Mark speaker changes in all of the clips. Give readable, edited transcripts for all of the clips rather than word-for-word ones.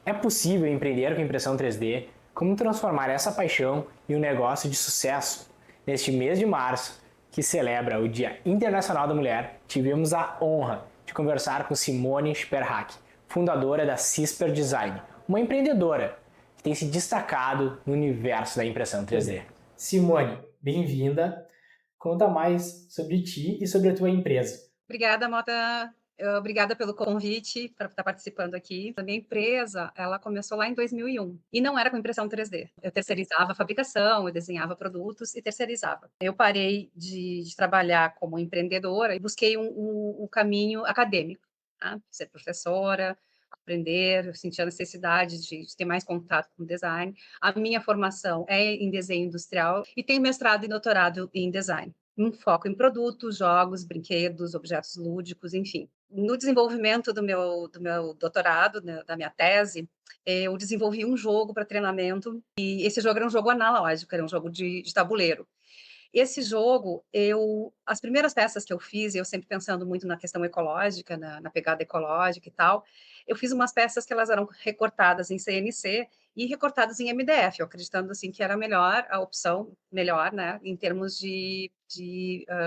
Speaker 1: É possível empreender com impressão 3D? Como transformar essa paixão em um negócio de sucesso? Neste mês de março, que celebra o Dia Internacional da Mulher, tivemos a honra de conversar com Simone Sperhack, fundadora da Cisper Design, uma empreendedora que tem se destacado no universo da impressão 3D.
Speaker 2: Simone, bem-vinda. Conta mais sobre ti e sobre a tua empresa.
Speaker 3: Obrigada, Mota. Obrigada pelo convite para estar participando aqui. A minha empresa, ela começou lá em 2001 e não era com impressão 3D. Eu terceirizava a fabricação, eu desenhava produtos e terceirizava. Eu parei de trabalhar como empreendedora e busquei um caminho acadêmico, tá? Ser professora, aprender, eu senti a necessidade de ter mais contato com design. A minha formação é em desenho industrial e tenho mestrado e doutorado em design. Um foco em produtos, jogos, brinquedos, objetos lúdicos, enfim. No desenvolvimento do meu doutorado, né, da minha tese, eu desenvolvi um jogo para treinamento, e esse jogo era um jogo analógico, era um jogo de tabuleiro. Esse jogo, as primeiras peças que eu fiz, eu sempre pensando muito na questão ecológica, na pegada ecológica e tal, eu fiz umas peças que elas eram recortadas em CNC e recortadas em MDF, eu acreditando assim que era melhor, a opção melhor, né, em termos de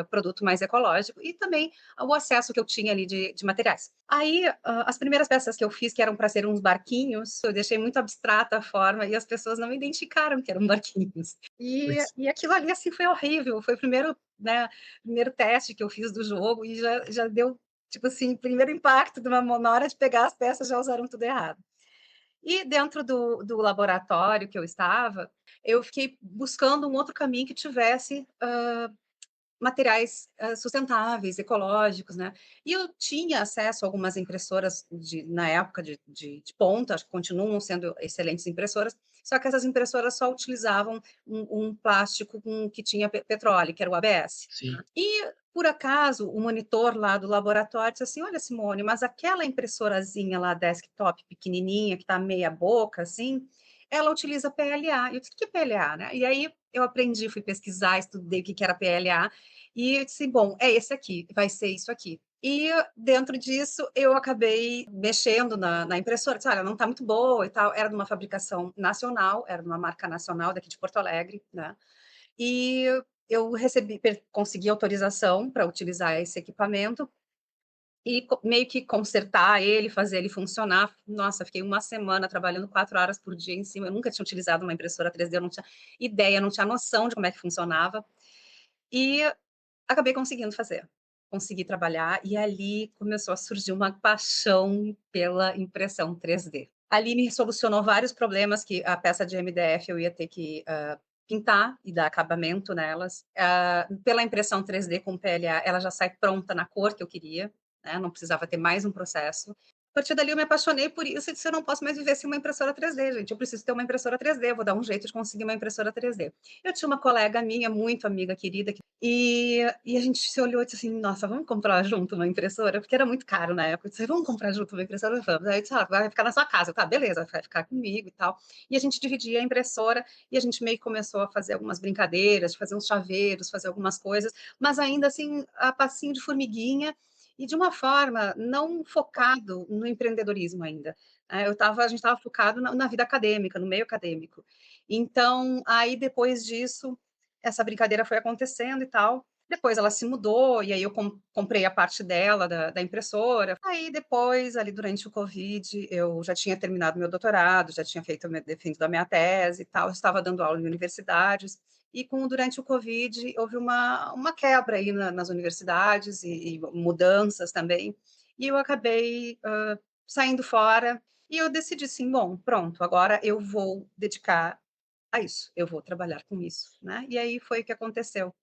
Speaker 3: produto mais ecológico e também o acesso que eu tinha ali de materiais. Aí, as primeiras peças que eu fiz, que eram para ser uns barquinhos, eu deixei muito abstrata a forma e as pessoas não identificaram que eram barquinhos. E aquilo ali, assim, foi horrível, foi o primeiro, né, primeiro teste que eu fiz do jogo e já deu, tipo assim, primeiro impacto de na hora de pegar as peças já usaram tudo errado. E dentro do laboratório que eu estava, eu fiquei buscando um outro caminho que tivesse, materiais, sustentáveis, ecológicos, né. E eu tinha acesso a algumas impressoras na época de ponta, acho que continuam sendo excelentes impressoras, só que essas impressoras só utilizavam um plástico que tinha petróleo, que era o ABS.
Speaker 2: Sim.
Speaker 3: E, por acaso, o monitor lá do laboratório disse assim: "Olha, Simone, mas aquela impressorazinha lá desktop pequenininha, que está meia boca, assim, ela utiliza PLA". E eu disse: "O que é PLA, né?". E aí eu aprendi, fui pesquisar, estudei o que era PLA, e eu disse: "Bom, é esse aqui, vai ser isso aqui". E dentro disso eu acabei mexendo na impressora, disse: "Olha, não está muito boa e tal", era de uma fabricação nacional, era de uma marca nacional daqui de Porto Alegre, né. E eu consegui autorização para utilizar esse equipamento e meio que consertar ele, fazer ele funcionar. Nossa, fiquei uma semana trabalhando 4 horas por dia em cima, eu nunca tinha utilizado uma impressora 3D, eu não tinha ideia, não tinha noção de como é que funcionava. E acabei conseguindo fazer, consegui trabalhar e ali começou a surgir uma paixão pela impressão 3D. Ali me solucionou vários problemas que a peça de MDF eu ia ter que, pintar e dar acabamento nelas. Pela impressão 3D com PLA, ela já sai pronta na cor que eu queria, né, não precisava ter mais um processo. A partir dali eu me apaixonei por isso e disse: "Eu não posso mais viver sem uma impressora 3D, gente, eu preciso ter uma impressora 3D, eu vou dar um jeito de conseguir uma impressora 3D". Eu tinha uma colega minha, muito amiga, querida, e a gente se olhou e disse assim: "Nossa, vamos comprar junto uma impressora?", porque era muito caro na época. Eu disse: "Vamos comprar junto uma impressora?", "Vamos". Aí eu disse: "Ah, vai ficar na sua casa". "Tá, beleza, vai ficar comigo e tal". E a gente dividia a impressora e a gente meio que começou a fazer algumas brincadeiras, de fazer uns chaveiros, fazer algumas coisas, mas ainda assim, a passinho de formiguinha e de uma forma não focado no empreendedorismo ainda. A gente estava focado na vida acadêmica, no meio acadêmico. Então, aí depois disso, essa brincadeira foi acontecendo e tal. Depois ela se mudou, e aí eu comprei a parte dela, da impressora. Aí depois, ali durante o Covid, eu já tinha terminado meu doutorado, já tinha defendido a minha tese e tal, eu estava dando aula em universidades, e durante o Covid houve uma quebra aí nas universidades e mudanças também, e eu acabei, saindo fora, e eu decidi assim: "Bom, pronto, agora eu vou dedicar a isso, eu vou trabalhar com isso", né. E aí foi o que aconteceu,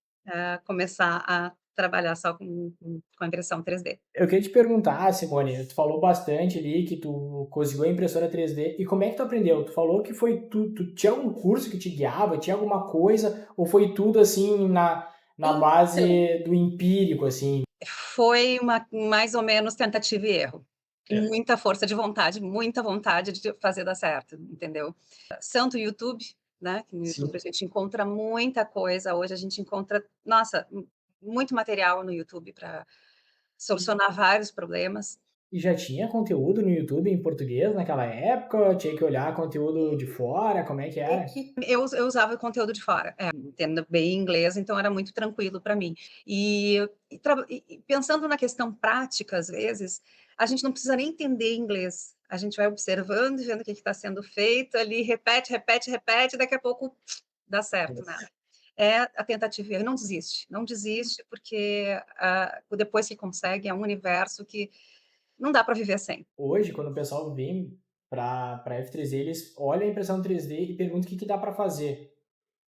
Speaker 3: começar a trabalhar só com a impressão 3D.
Speaker 2: Eu queria te perguntar, Simone, tu falou bastante ali que tu conseguiu a impressora 3D e como é que tu aprendeu? Tu falou que foi tu tinha algum curso que te guiava, tinha alguma coisa, ou foi tudo assim na
Speaker 3: Então,
Speaker 2: base do empírico, assim?
Speaker 3: foi uma mais ou menos tentativa e erro. E
Speaker 2: É.
Speaker 3: muita vontade de fazer dar certo, entendeu. Santo YouTube, né, que no YouTube a
Speaker 2: Sim.
Speaker 3: gente encontra muita coisa, hoje a gente encontra, nossa, muito material no YouTube para solucionar vários problemas.
Speaker 2: E já tinha conteúdo no YouTube em português naquela época? Tinha que olhar conteúdo de fora? Como é que era?
Speaker 3: Eu usava conteúdo de fora, entendo bem inglês, então era muito tranquilo para mim. E pensando na questão prática, às vezes, a gente não precisa nem entender inglês. A gente vai observando e vendo o que está sendo feito ali, repete, repete, repete, daqui a pouco dá certo, né? É a tentativa e erro, não desiste, porque depois que consegue, é um universo que não dá para viver sem.
Speaker 2: Hoje, quando o pessoal vem para F3D, eles olham a impressão 3D e perguntam o que, que dá para fazer.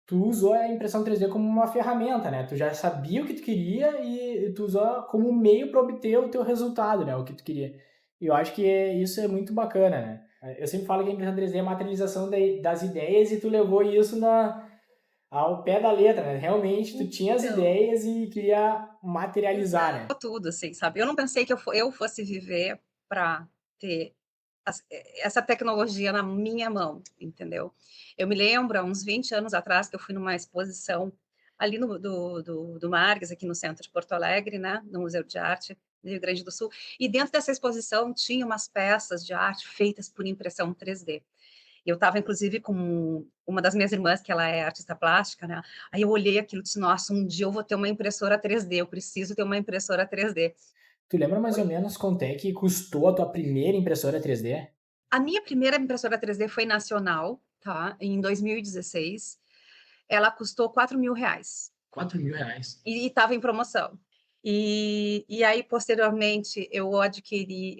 Speaker 2: Tu usou a impressão 3D como uma ferramenta, né? Tu já sabia o que tu queria e tu usou como um meio para obter o teu resultado, né? O que tu queria. E eu acho que isso é muito bacana, né? Eu sempre falo que a impressão 3D é a materialização das ideias e tu levou isso ao pé da letra, né? Realmente tu tinha as
Speaker 3: Então,
Speaker 2: ideias e queria materializar, né?
Speaker 3: tudo, assim, sabe? Eu não pensei que eu fosse viver para ter essa tecnologia na minha mão, entendeu? Eu me lembro, há uns 20 anos atrás, que eu fui numa exposição ali do Marques, aqui no centro de Porto Alegre, né? No Museu de Arte do Rio Grande do Sul. E dentro dessa exposição tinha umas peças de arte feitas por impressão 3D. Eu estava, inclusive, com uma das minhas irmãs, que ela é artista plástica, né? Aí eu olhei aquilo e disse, nossa, um dia eu vou ter uma impressora 3D, eu preciso ter uma impressora 3D.
Speaker 2: Tu lembra mais ou menos quanto é que custou a tua primeira impressora 3D?
Speaker 3: A minha primeira impressora 3D foi nacional, tá? Em 2016. Ela custou R$ 4.000.
Speaker 2: R$ 4.000.
Speaker 3: E estava em promoção. E aí, posteriormente, eu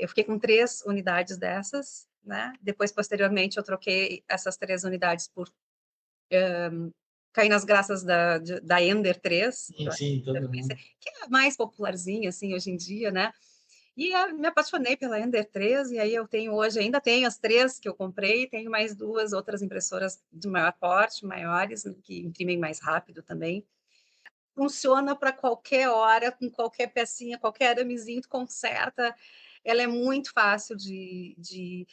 Speaker 3: fiquei com 3 unidades dessas, né? Depois, posteriormente, eu troquei essas 3 unidades por cair nas graças da Ender 3,
Speaker 2: Sim, todo mundo.
Speaker 3: que é a mais popularzinha, assim, hoje em dia, né? E me apaixonei pela Ender 3, e aí ainda tenho as 3 que eu comprei, tenho mais 2 outras impressoras de maior porte, maiores, que imprimem mais rápido também. Funciona para qualquer hora, com qualquer pecinha, qualquer aramezinho, tu conserta. Ela é muito fácil de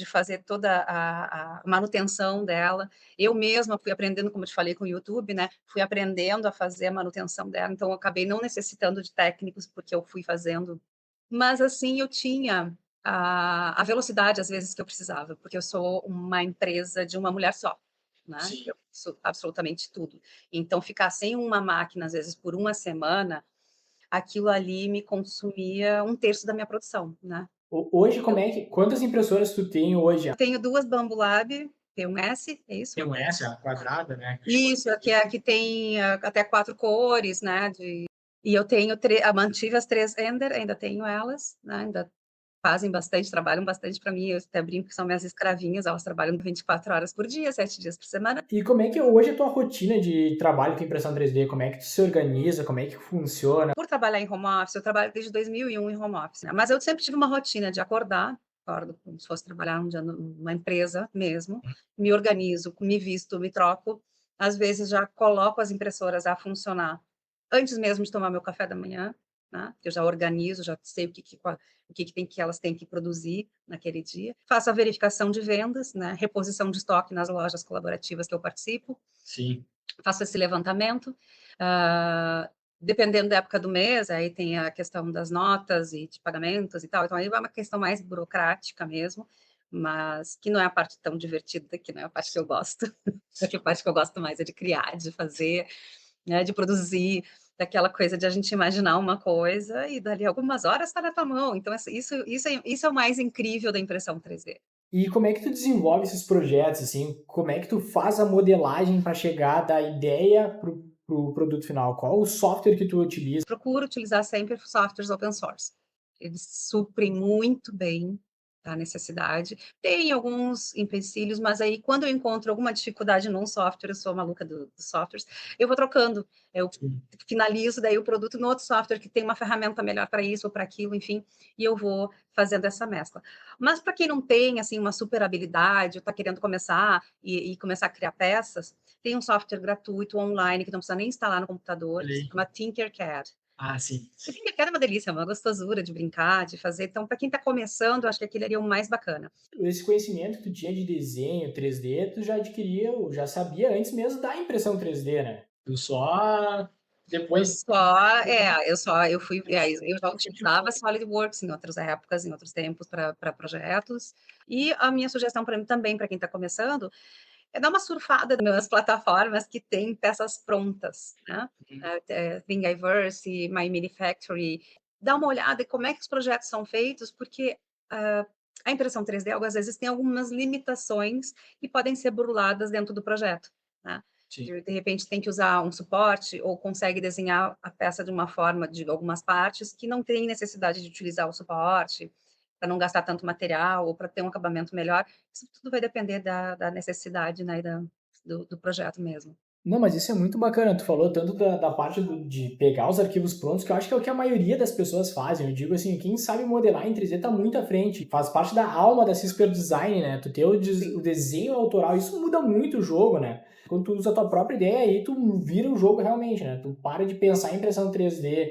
Speaker 3: fazer toda a manutenção dela. Eu mesma fui aprendendo, como eu te falei, com o YouTube, né? Fui aprendendo a fazer a manutenção dela, então eu acabei não necessitando de técnicos, porque eu fui fazendo. Mas, assim, eu tinha a velocidade, às vezes, que eu precisava, porque eu sou uma empresa de uma mulher só, né?
Speaker 2: Sim.
Speaker 3: Eu faço absolutamente tudo. Então, ficar sem uma máquina, às vezes, por uma semana, aquilo ali me consumia 1/3 da minha produção, né?
Speaker 2: Hoje, quantas impressoras tu tem hoje?
Speaker 3: Eu tenho 2 Bambolab P1S, é isso?
Speaker 2: Tem um S, a quadrada, né?
Speaker 3: Isso, aqui tem até 4 cores, né? E eu mantive as 3 Ender, ainda tenho elas, né? Ainda fazem bastante, trabalham bastante para mim. Eu até brinco que são minhas escravinhas, elas trabalham 24 horas por dia, 7 dias por semana.
Speaker 2: E como é que hoje é a tua rotina de trabalho com impressão 3D? Como é que tu se organiza? Como é que funciona?
Speaker 3: Por trabalhar em home office, eu trabalho desde 2001 em home office, né? Mas eu sempre tive uma rotina de acordo como se fosse trabalhar um dia numa empresa mesmo, me organizo, me visto, me troco, às vezes já coloco as impressoras a funcionar antes mesmo de tomar meu café da manhã, né? Eu já organizo, já sei o que elas têm que produzir naquele dia. Faço a verificação de vendas, né? Reposição de estoque nas lojas colaborativas que eu participo.
Speaker 2: Sim.
Speaker 3: Faço esse levantamento. Ah, dependendo da época do mês, aí tem a questão das notas e de pagamentos e tal. Então, aí é uma questão mais burocrática mesmo, mas que não é a parte tão divertida, que não é a parte que eu gosto. A parte que eu gosto mais é de criar, de fazer, né, de produzir, daquela coisa de a gente imaginar uma coisa e dali algumas horas está na tua mão. Então, isso é o mais incrível da impressão 3D.
Speaker 2: E como é que tu desenvolve esses projetos, assim? Como é que tu faz a modelagem para chegar da ideia pro produto final? Qual o software que tu utiliza?
Speaker 3: Procuro utilizar sempre softwares open source. Eles suprem muito bem a necessidade. Tem alguns empecilhos, mas aí quando eu encontro alguma dificuldade num software, eu sou maluca dos softwares, eu vou trocando. Eu finalizo daí o produto no outro software que tem uma ferramenta melhor para isso ou para aquilo, enfim, e eu vou fazendo essa mescla. Mas para quem não tem assim uma super habilidade, ou está querendo começar e começar a criar peças, tem um software gratuito online que não precisa nem instalar no computador, que se chama Tinkercad.
Speaker 2: Ah, sim.
Speaker 3: O Tinkercad é uma delícia, é uma gostosura de brincar, de fazer. Então, para quem está começando, eu acho que aquele ali é o mais bacana.
Speaker 2: Esse conhecimento que tu tinha de desenho 3D, tu já adquiria, já sabia antes mesmo da impressão 3D, né? Tu só
Speaker 3: Eu
Speaker 2: Depois.
Speaker 3: só, eu fui, eu já utilizava SolidWorks em outras épocas, em outros tempos, para projetos. E a minha sugestão para mim também, para quem está começando, é dar uma surfada nas plataformas que têm peças prontas, né? Thingiverse, My Mini Factory. Dá uma olhada em como é que os projetos são feitos, porque a impressão 3D, às vezes, tem algumas limitações que podem ser burladas dentro do projeto, né? De repente tem que usar um suporte ou consegue desenhar a peça de uma forma, de algumas partes, que não tem necessidade de utilizar o suporte, para não gastar tanto material ou para ter um acabamento melhor. Isso tudo vai depender da necessidade, né, do projeto mesmo.
Speaker 2: Não, mas isso é muito bacana. Tu falou tanto da parte de pegar os arquivos prontos, que eu acho que é o que a maioria das pessoas fazem. Eu digo assim, quem sabe modelar em 3D tá muito à frente. Faz parte da alma da CISPER Design, né? Tu ter o desenho autoral, isso muda muito o jogo, né? Quando tu usa a tua própria ideia, aí tu vira o jogo realmente, né? Tu para de pensar em impressão 3D,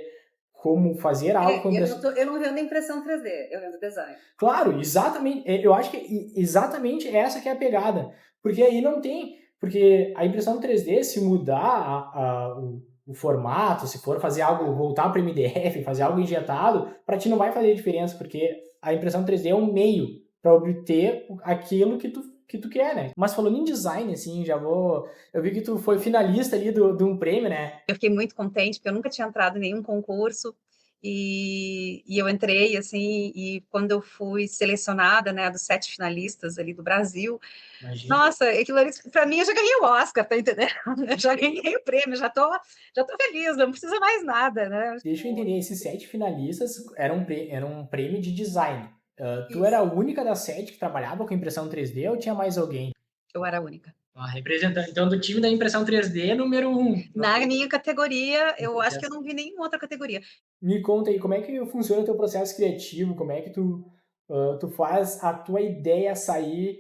Speaker 2: como fazer algo com impressão.
Speaker 3: Eu não vendo impressão 3D, eu vendo design.
Speaker 2: Claro, exatamente. Eu acho que exatamente essa que é a pegada. Porque aí não tem. Porque a impressão 3D, se mudar o formato, se for fazer algo, voltar para MDF, fazer algo injetado, para ti não vai fazer diferença, porque a impressão 3D é um meio para obter aquilo que tu quer, né? Mas falando em design, assim, já vou. Eu vi que tu foi finalista ali de um prêmio, né?
Speaker 3: Eu fiquei muito contente, porque eu nunca tinha entrado em nenhum concurso, e eu entrei, assim, e quando eu fui selecionada, né, dos 7 finalistas ali do Brasil,
Speaker 2: Imagina.
Speaker 3: nossa, aquilo ali, para mim, eu já ganhei o Oscar, tá entendendo? Eu já ganhei o prêmio, já tô feliz, não precisa mais nada, né?
Speaker 2: Deixa eu entender, esses 7 finalistas eram um prêmio de design. Tu era
Speaker 3: Isso,
Speaker 2: a única das 7 que trabalhava com impressão 3D ou tinha mais alguém?
Speaker 3: eu era a única.
Speaker 2: Representante, então, do time da impressão 3D, número 1.
Speaker 3: Na minha categoria, eu acho que eu não vi nenhuma outra categoria.
Speaker 2: Me conta aí, como é que funciona o teu processo criativo? Como é que tu faz a tua ideia sair,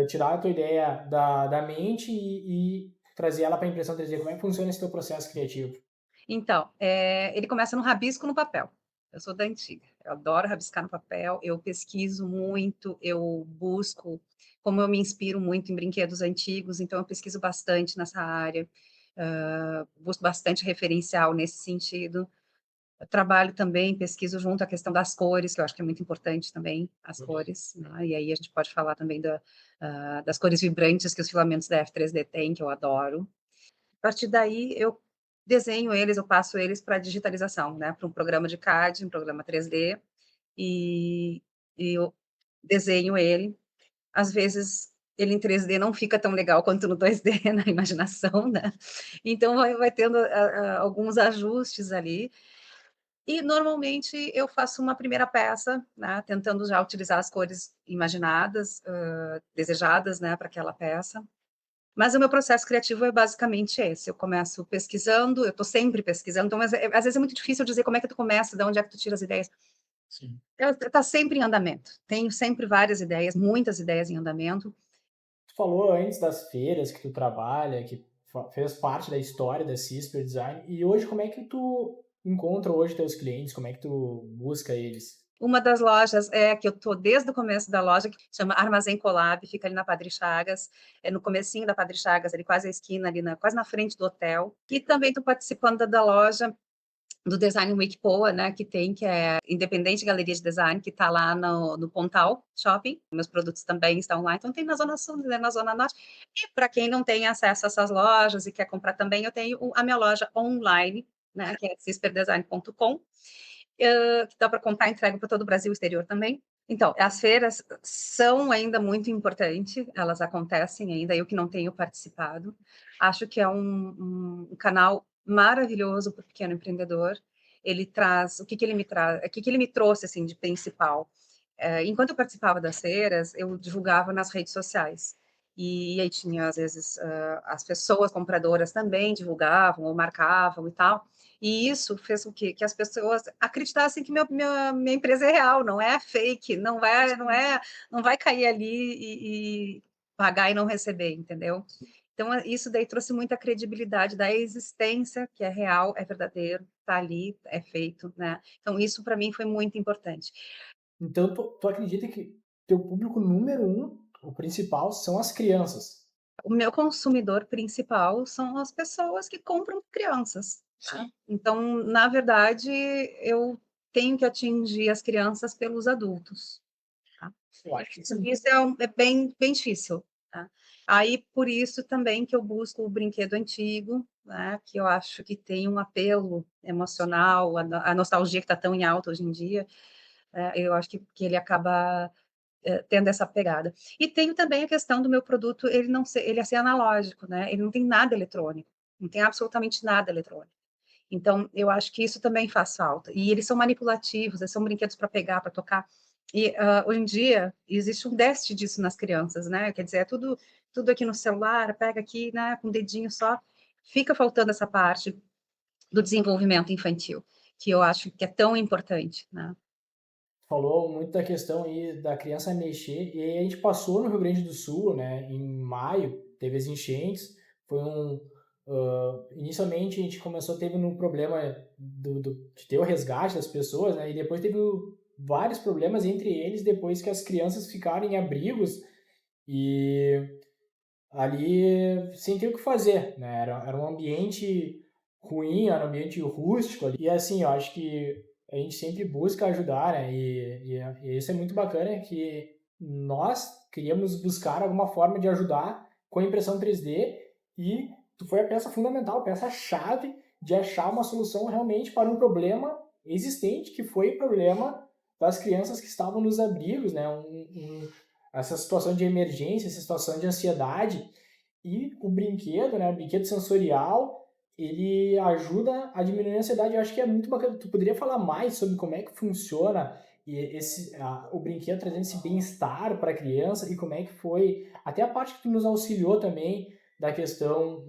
Speaker 2: tirar a tua ideia da mente e trazer ela para a impressão 3D? Como é que funciona esse teu processo criativo?
Speaker 3: Então, ele começa no rabisco no papel. Eu sou da antiga, eu adoro rabiscar no papel, eu pesquiso muito, eu busco, como eu me inspiro muito em brinquedos antigos, então eu pesquiso bastante nessa área, busco bastante referencial nesse sentido. Eu trabalho também, pesquiso junto a questão das cores, que eu acho que é muito importante também, as cores, né? E aí a gente pode falar também das cores vibrantes que os filamentos da F3D têm, que eu adoro. A partir daí, eu desenho eles, eu passo eles para digitalização, né, para um programa de CAD, um programa 3D, e eu desenho ele. Às vezes, ele em 3D não fica tão legal quanto no 2D, na imaginação, né? Então, vai tendo alguns ajustes ali. E, normalmente, eu faço uma primeira peça, né, tentando já utilizar as cores imaginadas, desejadas, né, para aquela peça. Mas o meu processo criativo é basicamente esse, eu começo pesquisando, eu estou sempre pesquisando, então às vezes é muito difícil dizer como é que tu começa, de onde é que tu tira as ideias.
Speaker 2: Sim.
Speaker 3: Está sempre em andamento, tenho sempre várias ideias, muitas ideias em andamento.
Speaker 2: Tu falou antes das feiras que tu trabalha, que fez parte da história da CISPER Design, e hoje como é que tu encontra hoje teus clientes, como é que tu busca eles?
Speaker 3: Uma das lojas que eu estou desde o começo da loja, que chama Armazém Colab, fica ali na Padre Chagas, no comecinho da Padre Chagas, ali quase a esquina, ali quase na frente do hotel. E também estou participando da loja do Design Week Poa, né, que é Independente Galeria de Design, que está lá no Pontal Shopping. Meus produtos também estão lá, então tem na Zona Sul, né, na Zona Norte. E para quem não tem acesso a essas lojas e quer comprar também, eu tenho a minha loja online, né, que é cisperdesign.com, que dá para comprar, entrega para todo o Brasil e exterior também. Então, as feiras são ainda muito importantes, elas acontecem ainda, eu que não tenho participado. Acho que é um canal maravilhoso para o pequeno empreendedor. Ele traz, o que ele me traz, o que ele me trouxe, assim, de principal? Enquanto eu participava das feiras, eu divulgava nas redes sociais. E aí tinha, às vezes, as pessoas compradoras também divulgavam ou marcavam e tal. E isso fez o quê? Que as pessoas acreditassem que minha empresa é real, não é fake, não vai cair ali e pagar e não receber, entendeu? Então, isso daí trouxe muita credibilidade da existência, que é real, é verdadeiro, está ali, é feito, né? Então, isso para mim foi muito importante.
Speaker 2: Então, tu acredita que teu público número 1, o principal, são as crianças?
Speaker 3: O meu consumidor principal são as pessoas que compram crianças.
Speaker 2: Sim.
Speaker 3: Então, na verdade, eu tenho que atingir as crianças pelos adultos, tá.
Speaker 2: Eu acho que sim.
Speaker 3: Isso é bem difícil, tá. Aí, por isso também que eu busco o brinquedo antigo, né, que eu acho que tem um apelo emocional, a nostalgia que está tão em alta hoje em dia, eu acho que ele acaba, tendo essa pegada. E tenho também a questão do meu produto ele é ser analógico, né, ele não tem nada eletrônico, não tem absolutamente nada eletrônico. Então, eu acho que isso também faz falta. E eles são manipulativos, eles são brinquedos para pegar, para tocar. E hoje em dia existe um déficit disso nas crianças, né? Quer dizer, é tudo aqui no celular, pega aqui, né, com o dedinho só. Fica faltando essa parte do desenvolvimento infantil, que eu acho que é tão importante, né?
Speaker 2: Falou muito da questão aí da criança mexer, e aí a gente passou no Rio Grande do Sul, né, em maio, teve as enchentes, foi inicialmente a gente começou, teve um problema de ter o resgate das pessoas, né, e depois teve vários problemas, entre eles, depois que as crianças ficaram em abrigos, e ali sem ter o que fazer, né? Era um ambiente ruim, era um ambiente rústico ali. E assim, eu acho que a gente sempre busca ajudar, né? E isso é muito bacana, que nós queríamos buscar alguma forma de ajudar com a impressão 3D, e tu foi a peça fundamental, a peça-chave de achar uma solução realmente para um problema existente, que foi o problema das crianças que estavam nos abrigos, né? Essa situação de emergência, essa situação de ansiedade, e o brinquedo, né, o brinquedo sensorial, ele ajuda a diminuir a ansiedade. Eu acho que é muito bacana. Tu poderia falar mais sobre como é que funciona o brinquedo trazendo esse bem-estar para a criança, e como é que foi, até a parte que tu nos auxiliou também, da questão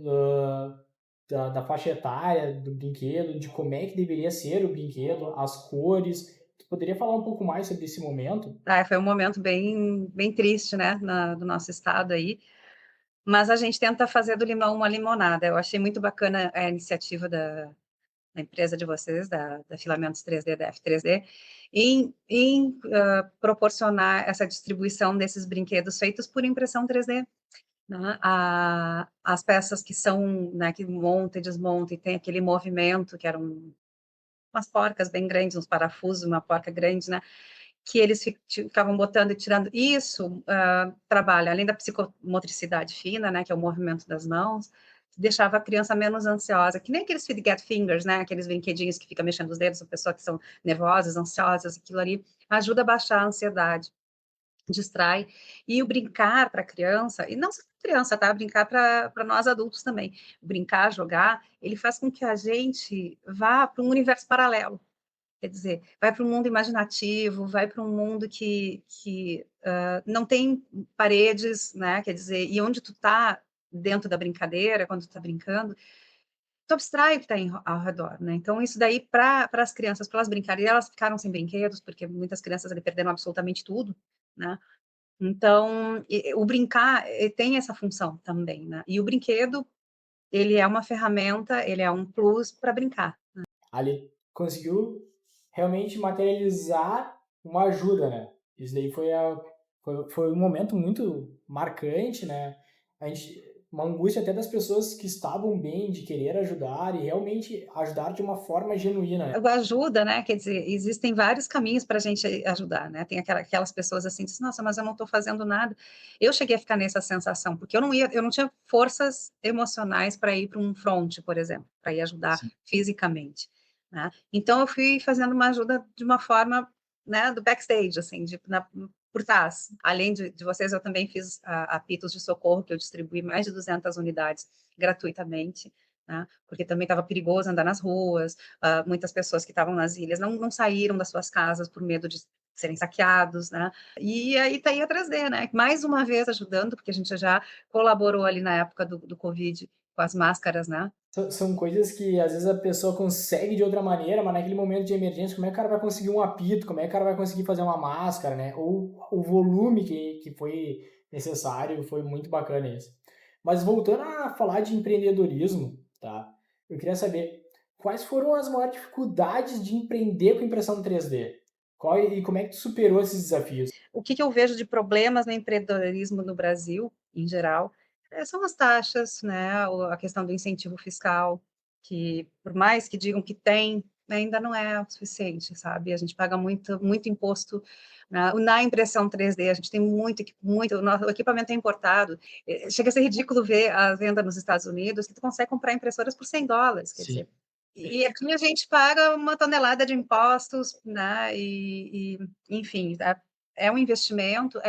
Speaker 2: da faixa etária do brinquedo, de como é que deveria ser o brinquedo, as cores. Tu poderia falar um pouco mais sobre esse momento?
Speaker 3: Foi um momento bem triste, né, do nosso estado aí, mas a gente tenta fazer do limão uma limonada. Eu achei muito bacana a iniciativa da empresa de vocês, da Filamentos 3D, da F3D, em proporcionar essa distribuição desses brinquedos feitos por impressão 3D, né? As peças que são, né, que monta e desmonta e tem aquele movimento, que eram umas porcas bem grandes, uns parafusos, uma porca grande, né? Que eles ficavam botando e tirando. Isso trabalha, além da psicomotricidade fina, né, que é o movimento das mãos, deixava a criança menos ansiosa, que nem aqueles fidget fingers, né, aqueles brinquedinhos que ficam mexendo os dedos, a pessoa que são nervosas, ansiosas, aquilo ali ajuda a baixar a ansiedade, distrai. E o brincar para a criança, e não só para criança, tá? Brincar para nós adultos também. Brincar, jogar, ele faz com que a gente vá para um universo paralelo. Quer dizer, vai para um mundo imaginativo, vai para um mundo que não tem paredes, né? Quer dizer, e onde tu tá dentro da brincadeira, quando tu tá brincando, tu abstrai o que está ao redor, né? Então, isso daí, para as crianças, para elas brincarem, elas ficaram sem brinquedos, porque muitas crianças ali perderam absolutamente tudo, né? Então, o brincar tem essa função também, né? E o brinquedo, ele é uma ferramenta, ele é um plus para brincar.
Speaker 2: Ali conseguiu realmente materializar uma ajuda, né? Isso daí foi um momento muito marcante, né? A gente, uma angústia até das pessoas que estavam bem, de querer ajudar e realmente ajudar de uma forma genuína, né?
Speaker 3: Ajuda, né, quer dizer, existem vários caminhos para a gente ajudar, né, tem aquelas pessoas assim, dizem: "Nossa, mas eu não estou fazendo nada". Eu cheguei a ficar nessa sensação, porque eu não tinha forças emocionais para ir para um front, por exemplo, para ir ajudar
Speaker 2: Sim.
Speaker 3: fisicamente, né. Então eu fui fazendo uma ajuda de uma forma, né, do backstage, assim, por trás. Além de vocês, eu também fiz apitos de socorro, que eu distribuí mais de 200 unidades gratuitamente, né, porque também estava perigoso andar nas ruas, muitas pessoas que estavam nas ilhas não saíram das suas casas por medo de serem saqueados, né? E aí está aí a 3D, né? Mais uma vez ajudando, porque a gente já colaborou ali na época do Covid com as máscaras, né?
Speaker 2: São coisas que às vezes a pessoa consegue de outra maneira, mas naquele momento de emergência, como é que o cara vai conseguir um apito? Como é que o cara vai conseguir fazer uma máscara, né? Ou o volume que foi necessário, foi muito bacana isso. Mas voltando a falar de empreendedorismo, tá? Eu queria saber quais foram as maiores dificuldades de empreender com impressão 3D? E como é que tu superou esses desafios?
Speaker 3: O que eu vejo de problemas no empreendedorismo no Brasil, em geral, são as taxas, né? A questão do incentivo fiscal. que por mais que digam que tem, ainda não é o suficiente, sabe? A gente paga muito imposto na impressão 3D, a gente tem o nosso equipamento é importado. Chega a ser ridículo ver a venda nos Estados Unidos, que tu consegue comprar impressoras por $100, quer dizer. E aqui a gente paga uma tonelada de impostos, né? Enfim, é um investimento,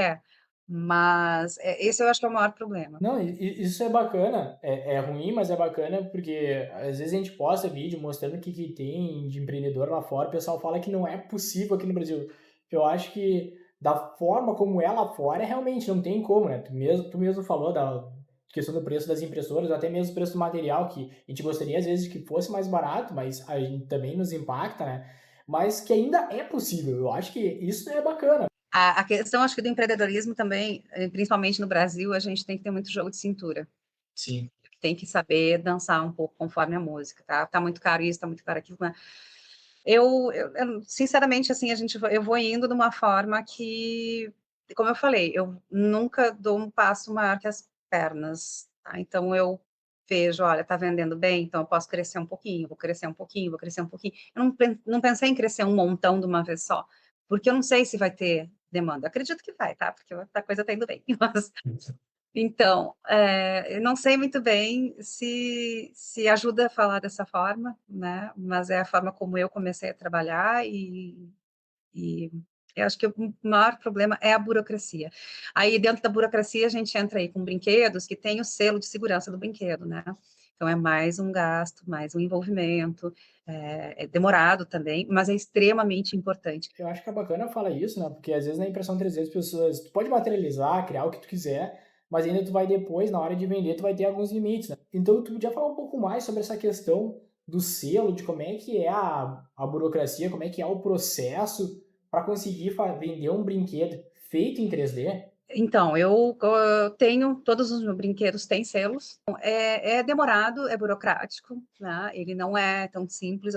Speaker 3: mas esse eu acho que é o maior problema.
Speaker 2: Não, isso é bacana, é ruim, mas é bacana porque às vezes a gente posta vídeo mostrando o que tem de empreendedor lá fora, o pessoal fala que não é possível aqui no Brasil. Eu acho que da forma como é lá fora, realmente não tem como, né? Tu mesmo falou da questão do preço das impressoras, até mesmo o preço do material, que a gente gostaria às vezes que fosse mais barato, mas a gente também nos impacta, né? Mas que ainda é possível. Eu acho que isso é bacana.
Speaker 3: A questão, acho que do empreendedorismo também, principalmente no Brasil, a gente tem que ter muito jogo de cintura.
Speaker 2: Sim.
Speaker 3: Tem que saber dançar um pouco conforme a música, tá? Tá muito caro isso, tá muito caro aquilo, né? Sinceramente, assim, eu vou indo de uma forma que, como eu falei, eu nunca dou um passo maior que as pernas, tá? Então, eu vejo, olha, tá vendendo bem, então eu posso crescer um pouquinho, vou crescer um pouquinho, vou crescer um pouquinho. Eu não pensei em crescer um montão de uma vez só, porque eu não sei se vai ter demanda. Acredito que vai, tá? Porque a coisa tá indo bem. Mas, então, eu não sei muito bem se ajuda a falar dessa forma, né? Mas é a forma como eu comecei a trabalhar e eu acho que o maior problema é a burocracia. Aí, dentro da burocracia, a gente entra aí com brinquedos que tem o selo de segurança do brinquedo, né? Então, é mais um gasto, mais um envolvimento, é demorado também, mas é extremamente importante.
Speaker 2: Eu acho que é bacana falar isso, né? Porque às vezes na impressão 3D as pessoas, tu pode materializar, criar o que tu quiser, mas ainda tu vai depois, na hora de vender, tu vai ter alguns limites, né? Então tu podia falar um pouco mais sobre essa questão do selo, de como é que é a burocracia, como é que é o processo para conseguir vender um brinquedo feito em 3D?
Speaker 3: Então, eu tenho, todos os meus brinquedos têm selos. É demorado, é burocrático, né? Ele não é tão simples,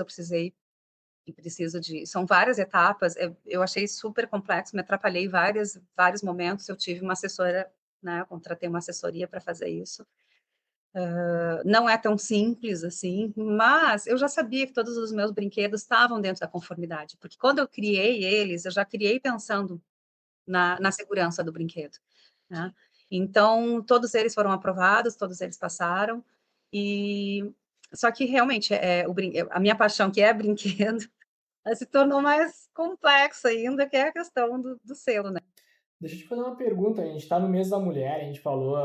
Speaker 3: são várias etapas, eu achei super complexo, me atrapalhei vários momentos, eu tive uma assessora, né? Contratei uma assessoria para fazer isso. Não é tão simples assim, mas eu já sabia que todos os meus brinquedos estavam dentro da conformidade, porque quando eu criei eles, eu já criei pensando na segurança do brinquedo, né? Então, todos eles foram aprovados, todos eles passaram, e só que realmente a minha paixão, que é brinquedo, se tornou mais complexa ainda, que é a questão do selo, né?
Speaker 2: Deixa eu te fazer uma pergunta. A gente está no mês da mulher, a gente falou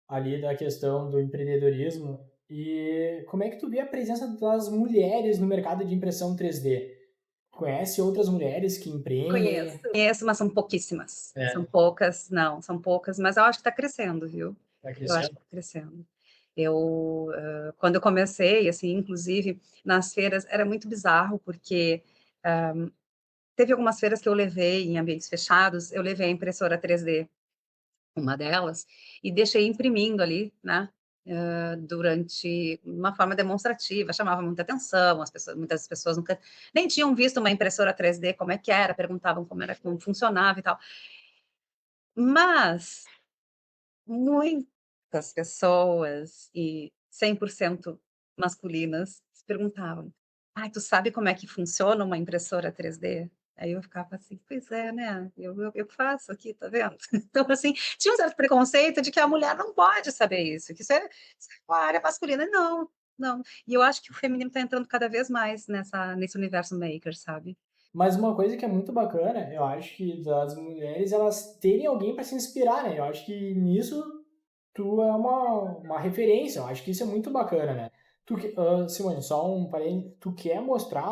Speaker 2: ali da questão do empreendedorismo. E como é que tu vê a presença das mulheres no mercado de impressão 3D? Conhece outras mulheres que empreendem?
Speaker 3: Conheço, mas são pouquíssimas. São poucas, não, são poucas, mas eu acho que está crescendo, viu?
Speaker 2: Tá
Speaker 3: Eu acho
Speaker 2: crescendo?
Speaker 3: que está crescendo. Quando eu comecei, assim, inclusive nas feiras, era muito bizarro, porque teve algumas feiras que eu levei em ambientes fechados, eu levei a impressora 3D, uma delas, e deixei imprimindo ali, né? Durante uma forma demonstrativa, chamava muita atenção, muitas pessoas nunca nem tinham visto uma impressora 3D, como é que era, perguntavam como funcionava e tal. Mas muitas pessoas, e 100% masculinas, se perguntavam: "Ai, tu sabe como é que funciona uma impressora 3D?" Aí eu ficava assim: "Pois é, né, eu faço aqui, tá vendo?" Então, assim, tinha um certo preconceito de que a mulher não pode saber isso, que isso é uma área masculina. Não, não. E eu acho que o feminino está entrando cada vez mais nesse universo maker, sabe?
Speaker 2: Mas uma coisa que é muito bacana, eu acho que das mulheres elas terem alguém para se inspirar, né? Eu acho que nisso tu é uma referência, eu acho que isso é muito bacana, né? Simone, só um parênteses, tu quer mostrar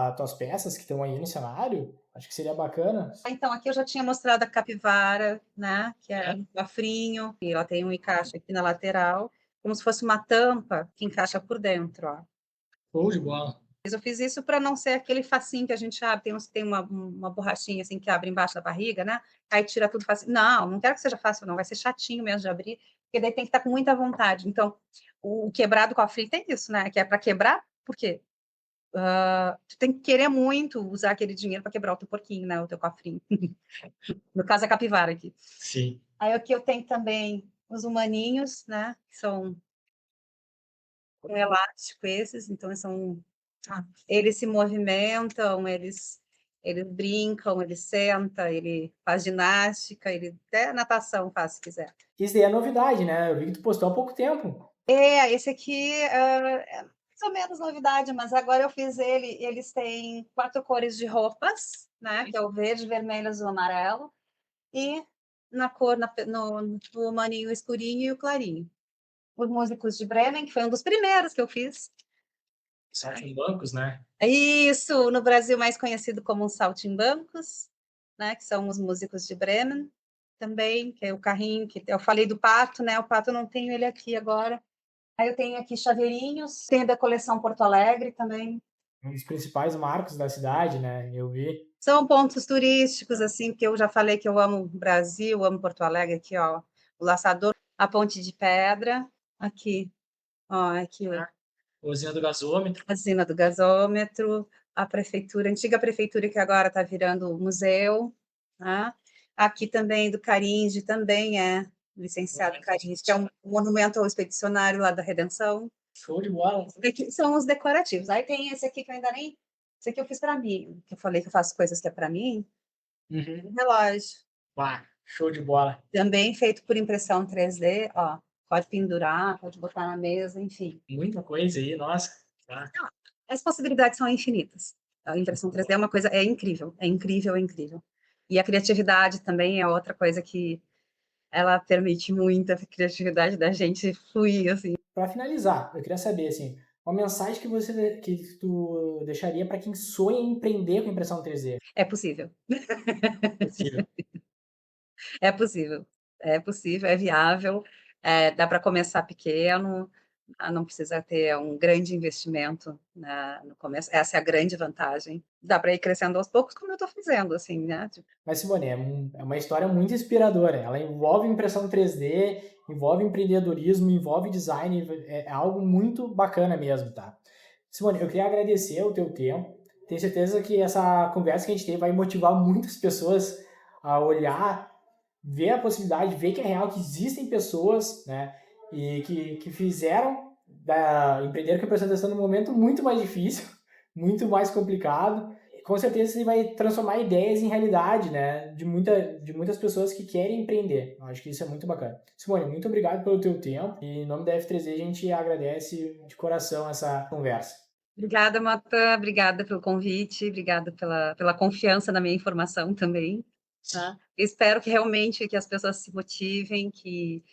Speaker 2: as tuas peças que estão aí no cenário? Acho que seria bacana.
Speaker 3: Então, aqui eu já tinha mostrado a capivara, né, que é um bafrinho, e ela tem um encaixe aqui na lateral, como se fosse uma tampa que encaixa por dentro, ó.
Speaker 2: Show de bola.
Speaker 3: Mas eu fiz isso para não ser aquele facinho que a gente abre, tem uma borrachinha assim que abre embaixo da barriga, né? Aí tira tudo fácil. Não, não quero que seja fácil, não. Vai ser chatinho mesmo de abrir, porque daí tem que estar com muita vontade. Então, o quebrado com a fita tem isso, né? Que é para quebrar, por quê? Tu tem que querer muito usar aquele dinheiro para quebrar o teu porquinho, né? O teu cofrinho. No caso, a capivara aqui.
Speaker 2: Sim.
Speaker 3: Aí aqui eu tenho também os humaninhos, né? Que são com elástico esses, então eles se movimentam, eles brincam, ele senta, ele faz ginástica, ele até natação faz se quiser.
Speaker 2: Isso daí é novidade, né? Eu vi que tu postou há pouco tempo.
Speaker 3: Esse aqui é mais ou menos novidade, mas agora eu fiz eles têm 4 cores de roupas, né, que é o verde, vermelho, azul, amarelo, e na cor no maninho escurinho e o clarinho. Os músicos de Bremen, que foi um dos primeiros que eu fiz.
Speaker 2: Saltimbancos, né?
Speaker 3: Isso, no Brasil mais conhecido como os saltimbancos, né, que são os músicos de Bremen também, que é o carrinho que eu falei do pato, né, o pato eu não tenho ele aqui agora. Aí eu tenho aqui chaveirinhos, tenho da coleção Porto Alegre também.
Speaker 2: Um dos principais marcos da cidade, né? Eu vi.
Speaker 3: São pontos turísticos, assim, que eu já falei que eu amo o Brasil, amo Porto Alegre, aqui, ó, o Laçador, a Ponte de Pedra, aqui, ó, aqui, ó,
Speaker 2: Usina do gasômetro.
Speaker 3: a usina do gasômetro, a prefeitura, a antiga prefeitura que agora está virando museu, né? Aqui também do Caringe, também é licenciado Caringe, que é um monumento ao expedicionário lá da Redenção.
Speaker 2: Show de bola.
Speaker 3: Aqui são os decorativos. Aí tem esse aqui que eu ainda nem. Esse aqui eu fiz para mim, que eu falei que eu faço coisas que é para mim. Um relógio.
Speaker 2: Pá, show de bola.
Speaker 3: Também feito por impressão 3D, ó. Pode pendurar, pode botar na mesa, enfim.
Speaker 2: Muita coisa aí, nossa. Tá.
Speaker 3: As possibilidades são infinitas. A impressão 3D é uma coisa, é incrível, é incrível, é incrível. E a criatividade também é outra coisa que ela permite muita criatividade da gente fluir, assim.
Speaker 2: Para finalizar, eu queria saber assim, uma mensagem que tu deixaria para quem sonha em empreender com impressão 3D.
Speaker 3: É possível.
Speaker 2: Possível.
Speaker 3: É possível, é possível, é viável, dá para começar pequeno, não precisa ter um grande investimento, né, no começo, essa é a grande vantagem. Dá para ir crescendo aos poucos, como eu estou fazendo, assim, né?
Speaker 2: Mas, Simone, é uma história muito inspiradora. Ela envolve impressão 3D, envolve empreendedorismo, envolve design, é algo muito bacana mesmo, tá? Simone, eu queria agradecer o teu tempo. Tenho certeza que essa conversa que a gente teve vai motivar muitas pessoas a olhar, ver a possibilidade, ver que é real, que existem pessoas, né, e que fizeram empreender com impressão 3D num momento muito mais difícil, muito mais complicado. Com certeza você vai transformar ideias em realidade, né, de muitas pessoas que querem empreender. Eu acho que isso é muito bacana. Simone, muito obrigado pelo teu tempo e em nome da F3D a gente agradece de coração essa conversa.
Speaker 3: Obrigada, Matan, obrigada pelo convite, obrigada pela confiança na minha informação também, tá? Espero que realmente que as pessoas se motivem, que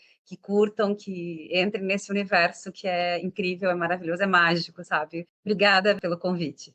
Speaker 3: curtam, que entrem nesse universo que é incrível, é maravilhoso, é mágico, sabe? Obrigada pelo convite.